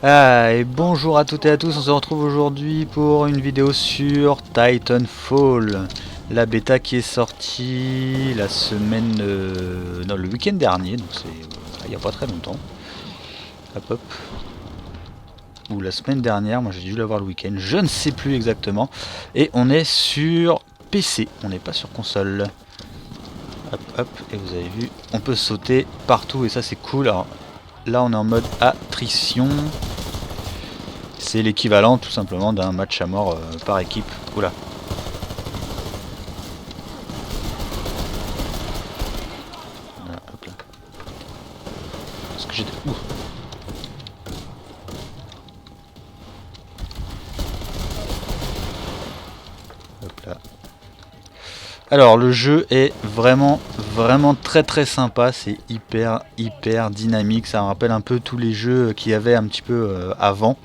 Et bonjour à toutes et à tous, on se retrouve aujourd'hui pour une vidéo sur Titanfall, la bêta qui est sortie la semaine, non, le week-end dernier, donc c'est il n'y a pas très longtemps. Hop hop. Ou la semaine dernière, moi j'ai dû l'avoir le week-end, je ne sais plus exactement. Et on est sur PC, on n'est pas sur console. Hop hop, et vous avez vu, on peut sauter partout et ça c'est cool. Alors là on est en mode attrition. C'est l'équivalent tout simplement d'un match à mort par équipe. Oula. Voilà, hop là. Parce que j'ai... Ouh. Hop là. Alors le jeu est vraiment très sympa, c'est hyper dynamique, ça me rappelle un peu tous les jeux qu'il y avait un petit peu avant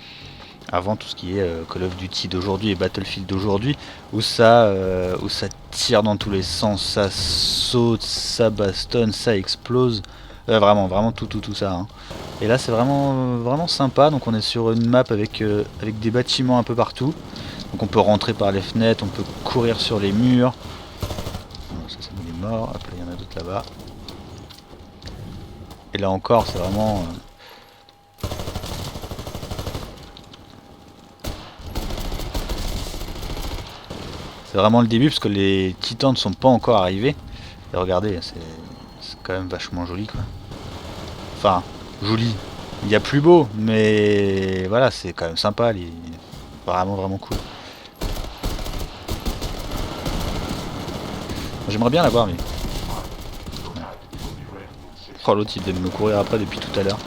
tout ce qui est Call of Duty d'aujourd'hui et Battlefield d'aujourd'hui, où ça tire dans tous les sens, ça saute, ça bastonne, ça explose, vraiment tout ça. Hein. Et là c'est vraiment sympa, donc on est sur une map avec des bâtiments un peu partout, donc on peut rentrer par les fenêtres, on peut courir sur les murs. Bon, ça nous est mort, hop là il y en a d'autres là-bas. Et là encore c'est vraiment... C'est vraiment le début parce que les titans ne sont pas encore arrivés. Et regardez, c'est quand même vachement joli quoi. Enfin, joli. Il y a plus beau, mais voilà, c'est quand même sympa. Vraiment cool. J'aimerais bien l'avoir, mais... Oh, l'autre il devait me courir après depuis tout à l'heure.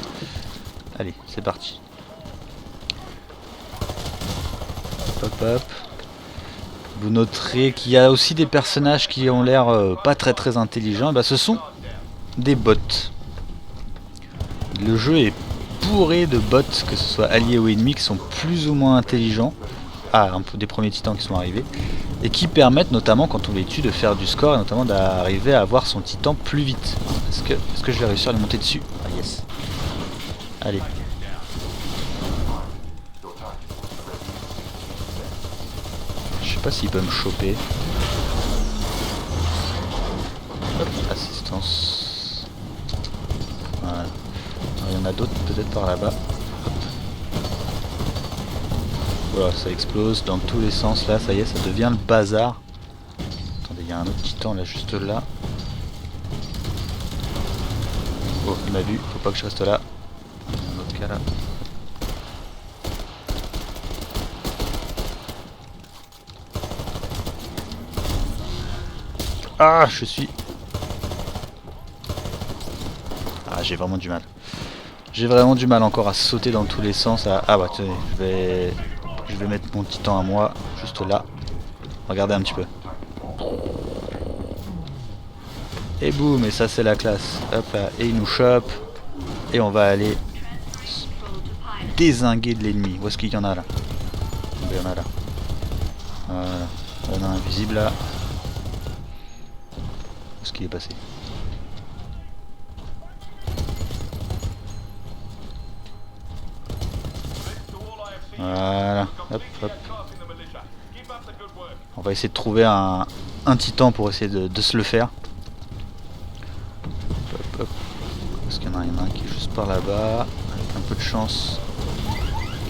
Allez, c'est parti. Hop hop. Vous noterez qu'il y a aussi des personnages qui ont l'air pas très intelligents. Et bah, ce sont des bots. Le jeu est bourré de bots, que ce soit alliés ou ennemis, qui sont plus ou moins intelligents. Ah, un peu des premiers titans qui sont arrivés. Et qui permettent notamment, quand on les tue, de faire du score, et notamment d'arriver à avoir son titan plus vite. Est-ce que je vais réussir à lui monter dessus? Ah yes. Allez. Je sais pas s'il peut me choper. Hop, assistance. Voilà. Il y en a d'autres peut-être par là-bas. Voilà, ça explose dans tous les sens là, ça y est, ça devient le bazar. Attendez, il y a un autre titan là, juste là. Oh, il m'a vu, faut pas que je reste là. Il y a un autre cas là. Ah, je suis... Ah, j'ai vraiment du mal. J'ai vraiment du mal encore à sauter dans tous les sens. Ah bah tenez, je vais mettre mon titan à moi, juste là. Regardez un petit peu. Et boum, et ça c'est la classe. Hop là, et il nous chope. Et on va aller dézinguer de l'ennemi. Où est-ce qu'il y en a là? Il y en a là. Voilà. Il y en a un invisible là. Où est-ce qu'il est passé? Voilà. Hop hop. On va essayer de trouver un titan pour essayer de se le faire. Hop hop. Parce qu'il y en a un qui est juste par là-bas. Avec un peu de chance.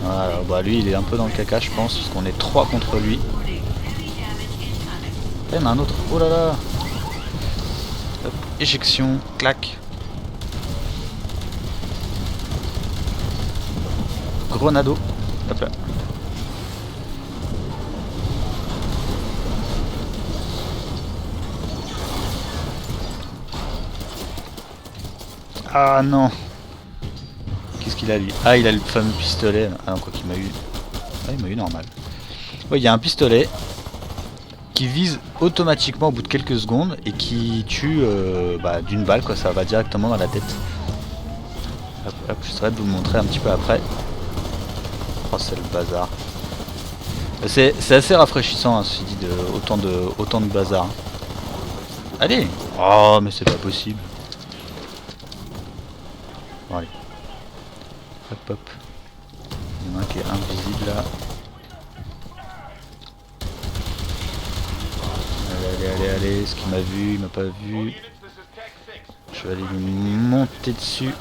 Voilà, bah lui il est un peu dans le caca je pense, parce qu'on est 3 contre lui. Il y en a un autre, oh là là. Hop, éjection, clac. Grenado, hop là. Ah non. Qu'est-ce qu'il a lui? Ah il a le fameux pistolet. Ah non quoi qu'il m'a eu. Ah il m'a eu normal. Ouais il y a un pistolet qui vise automatiquement au bout de quelques secondes et qui tue d'une balle quoi, ça va directement dans la tête. Hop hop, j'essaierai de vous le montrer un petit peu après. Oh c'est le bazar. C'est assez rafraîchissant hein, ceci dit, autant de bazar. Allez. Oh mais c'est pas possible. Bon allez. Hop hop. invisible là. Allez, est-ce qu'il m'a vu? Il m'a pas vu. Je vais aller lui monter dessus.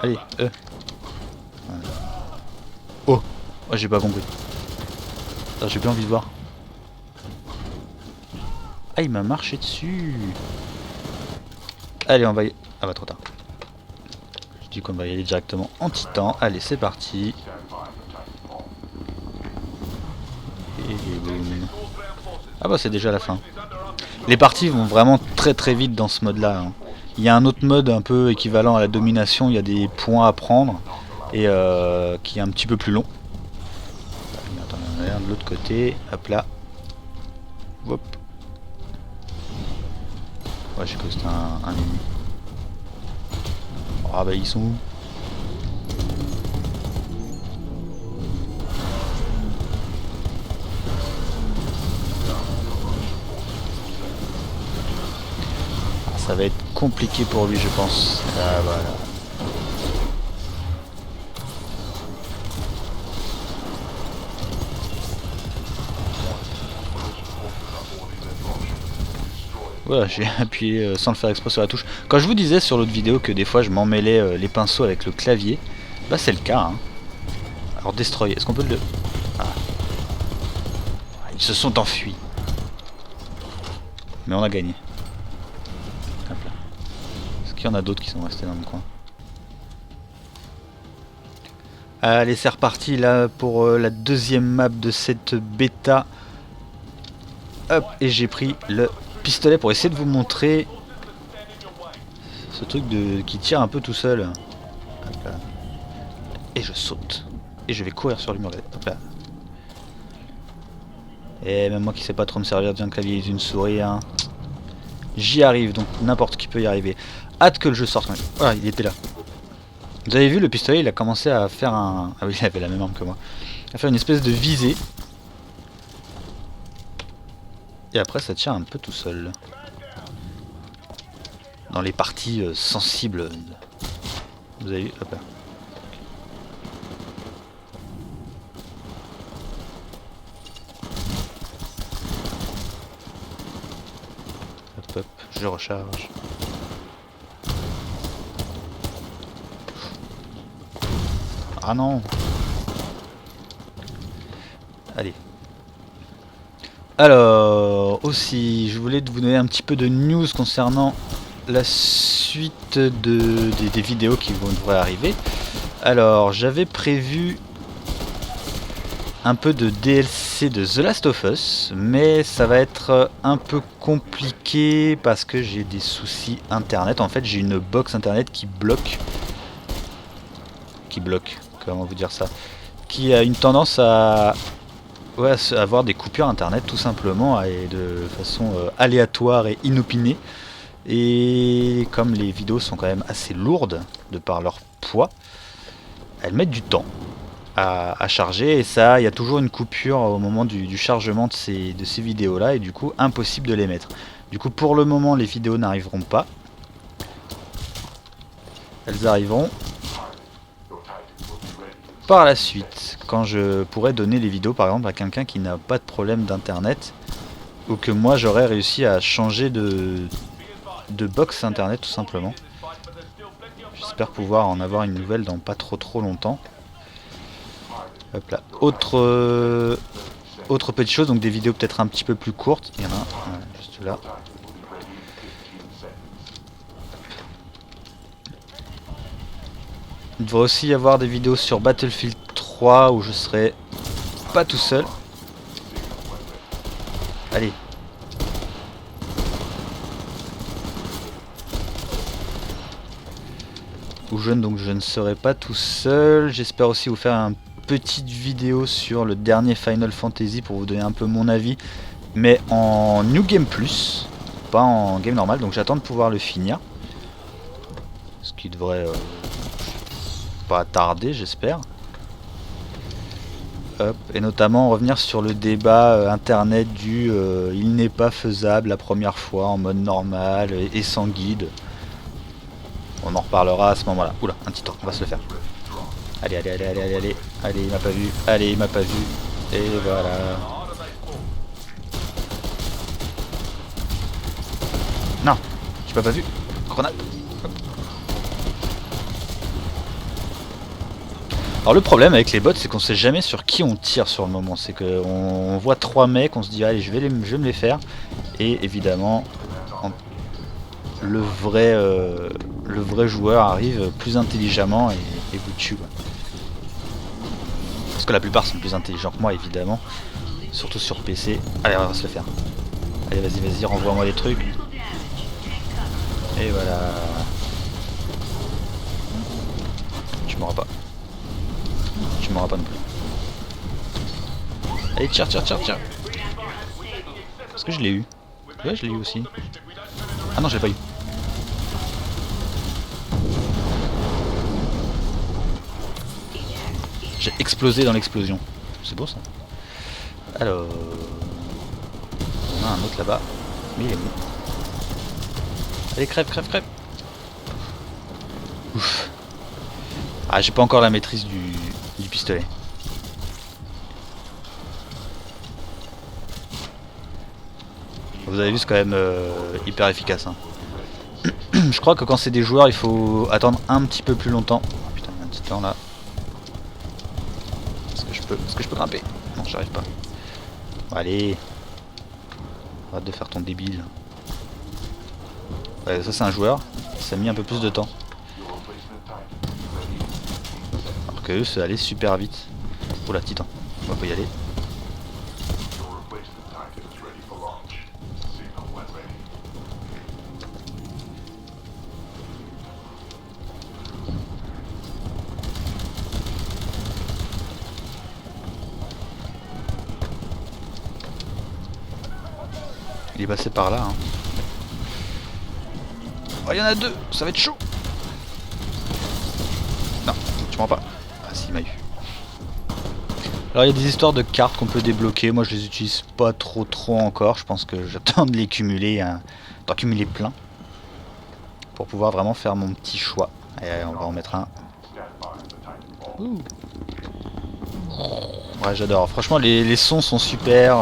Allez, voilà. Oh, j'ai pas compris. J'ai plus envie de voir. Ah, il m'a marché dessus. Allez, on va y... Ah bah trop tard. Je dis qu'on va y aller directement en titan. Allez, c'est parti. Et boum. Ah bah c'est déjà la fin. Les parties vont vraiment très vite dans ce mode là. Il y a un autre mode un peu équivalent à la domination. Il y a des points à prendre. Et qui est un petit peu plus long. Attends, regarde de l'autre côté. Hop là. Hop. Ouais, j'ai cru que c'était un ennemi. Ah bah ils sont où? Ça va être compliqué pour lui, je pense. Ah voilà. Voilà, j'ai appuyé sans le faire exprès sur la touche. Quand je vous disais sur l'autre vidéo que des fois je m'emmêlais les pinceaux avec le clavier, bah c'est le cas. Hein. Alors destroy, est-ce qu'on peut le... Ah. Ils se sont enfuis. Mais on a gagné. Hop là. Est-ce qu'il y en a d'autres qui sont restés dans le coin? Allez, c'est reparti là pour la deuxième map de cette bêta. Hop, et j'ai pris le pistolet pour essayer de vous montrer ce truc qui tire un peu tout seul. Hop là. Et je saute. Et je vais courir sur le mur. Hop là. Et même moi qui sais pas trop me servir d'un clavier et d'une souris, hein. J'y arrive, donc n'importe qui peut y arriver. Hâte que le jeu sorte quand même. Voilà, il était là. Vous avez vu, le pistolet, il a commencé à faire un... Ah oui, il avait la même arme que moi. À faire une espèce de visée. Et après, ça tire un peu tout seul. Dans les parties sensibles. Vous avez vu? Hop là. Hop, hop, je recharge. Ah non! Allez. Alors, aussi, je voulais vous donner un petit peu de news concernant la suite des vidéos qui devraient arriver. Alors, j'avais prévu un peu de DLC de The Last of Us, mais ça va être un peu compliqué parce que j'ai des soucis internet. En fait, j'ai une box internet qui bloque, comment vous dire ça, qui a une tendance à avoir des coupures internet tout simplement et de façon aléatoire et inopinée. Et comme les vidéos sont quand même assez lourdes de par leur poids, elles mettent du temps à charger, et ça, il y a toujours une coupure au moment du chargement de ces vidéos là, et du coup impossible de les mettre. Du coup pour le moment les vidéos n'arriveront pas. Elles arriveront par la suite, quand je pourrais donner les vidéos par exemple à quelqu'un qui n'a pas de problème d'internet, ou que moi j'aurais réussi à changer de box internet tout simplement. J'espère pouvoir en avoir une nouvelle dans pas trop longtemps. Hop là. Autre petite chose, donc des vidéos peut-être un petit peu plus courtes. Il y en a un juste là. Il devrait aussi y avoir des vidéos sur Battlefield 3 où je serai pas tout seul. Allez. Où je ne serai pas tout seul. J'espère aussi vous faire une petite vidéo sur le dernier Final Fantasy pour vous donner un peu mon avis, mais en New Game Plus, pas en game normal, donc j'attends de pouvoir le finir. Ce qui devrait pas tarder, j'espère. Hop, et notamment revenir sur le débat internet du il n'est pas faisable la première fois en mode normal et sans guide. On en reparlera à ce moment-là. Oula, un titan, on va se le faire. Allez, allez, allez, allez, allez, allez. Allez, il m'a pas vu. Allez, il m'a pas vu. Et voilà. Non, tu m'as pas vu. Grenade. Hop. Alors le problème avec les bots, c'est qu'on sait jamais sur qui on tire sur le moment. C'est qu'on voit 3 mecs, on se dit allez, je vais me les faire. Et évidemment, le vrai joueur arrive plus intelligemment et vous tue. Quoi. Parce que la plupart sont plus intelligents que moi, évidemment. Surtout sur PC. Allez, on va se le faire. Allez, vas-y, vas-y, renvoie-moi les trucs. Et voilà. Tu m'auras pas. Tu m'auras pas non plus. Allez, tire, tire, tire, tire. Est-ce que je l'ai eu? Ouais, je l'ai eu aussi. Ah non, je l'ai pas eu. J'ai explosé dans l'explosion. C'est beau ça. Alors... on a un autre là-bas. Mais il est où? Allez, crève, crève, crève. Ouf. Ah, j'ai pas encore la maîtrise du pistolet. Vous avez vu, c'est quand même hyper efficace. Hein. Je crois que quand c'est des joueurs, il faut attendre un petit peu plus longtemps. Oh, putain, il y a un petit temps là. Est-ce que je peux grimper? Non, j'arrive pas. Bon, allez. Arrête de faire ton débile. Ouais, ça c'est un joueur. Ça a mis un peu plus de temps. Alors que eux, ça allait super vite. Oula, titan. On va pas y aller. Il est passé par là. Hein. Oh, il y en a deux, ça va être chaud. Non, tu m'en pas. Ah si, il m'a eu. Alors il y a des histoires de cartes qu'on peut débloquer. Moi je les utilise pas trop encore. Je pense que j'attends de les cumuler, d'en cumuler plein. Pour pouvoir vraiment faire mon petit choix. Allez, on va en mettre un. Ouh. Ouais, j'adore. Franchement les sons sont super.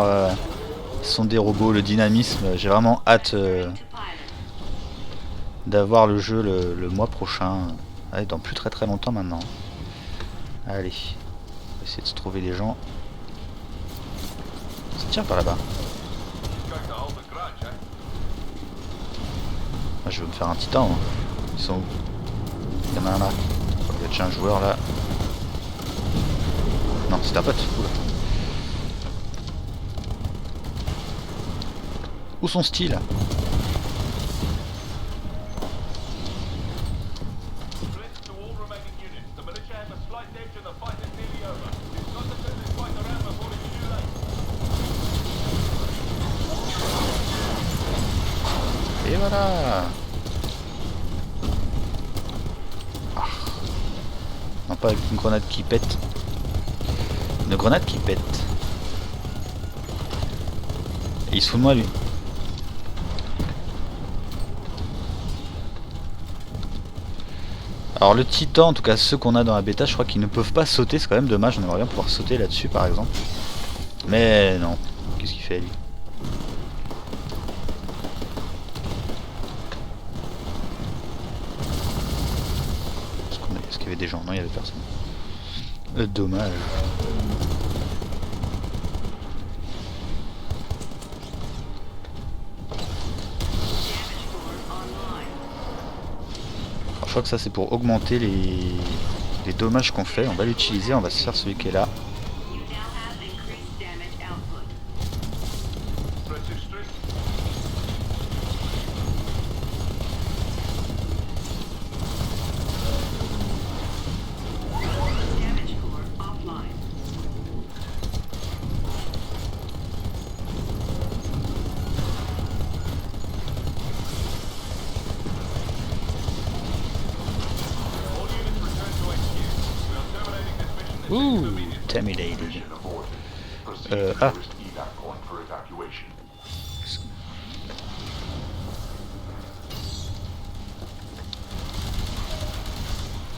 Ce sont des robots, le dynamisme. J'ai vraiment hâte d'avoir le jeu le mois prochain. Allez, dans plus très longtemps maintenant. Allez. On va essayer de se trouver des gens. Ça tire par là-bas. Ah, je veux me faire un titan. Hein. Ils sont où? Il y en a un là. Il y a déjà un joueur là. Non, c'est un pote. Oula. Où sont-ils? Et voilà. Ah. Non, pas avec une grenade qui pète. Une grenade qui pète. Et il se fout de moi lui. Alors le titan, en tout cas ceux qu'on a dans la bêta, je crois qu'ils ne peuvent pas sauter, c'est quand même dommage, on aimerait bien pouvoir sauter là-dessus par exemple. Mais non, qu'est-ce qu'il fait lui? Est-ce qu'il y avait des gens? Non, il y avait personne. Dommage. Alors, je crois que ça c'est pour augmenter les dommages qu'on fait. On va l'utiliser, on va se faire celui qui est là. Ouh, intimidated. Ah.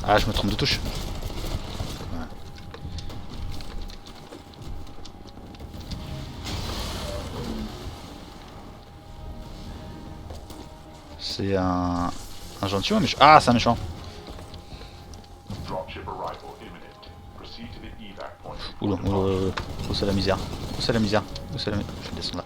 Ah, je me trompe de touche. c'est un gentil ou un méchant? Ah, c'est un méchant. Oula, oula, où c'est la misère? Où c'est la misère? Où c'est la misère? Je vais descendre là.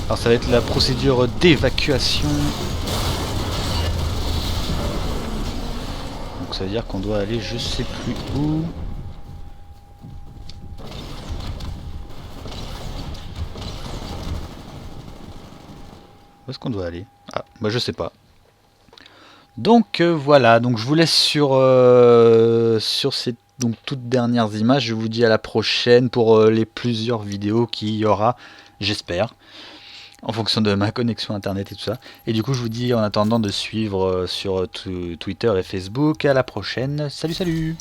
Alors ça va être la procédure d'évacuation. Donc ça veut dire qu'on doit aller je sais plus où. Où est-ce qu'on doit aller? Ah, bah je sais pas. Donc voilà, donc je vous laisse sur ces donc, toutes dernières images. Je vous dis à la prochaine pour les plusieurs vidéos qu'il y aura, j'espère, en fonction de ma connexion internet et tout ça. Et du coup je vous dis en attendant de suivre sur Twitter et Facebook. À la prochaine, salut salut!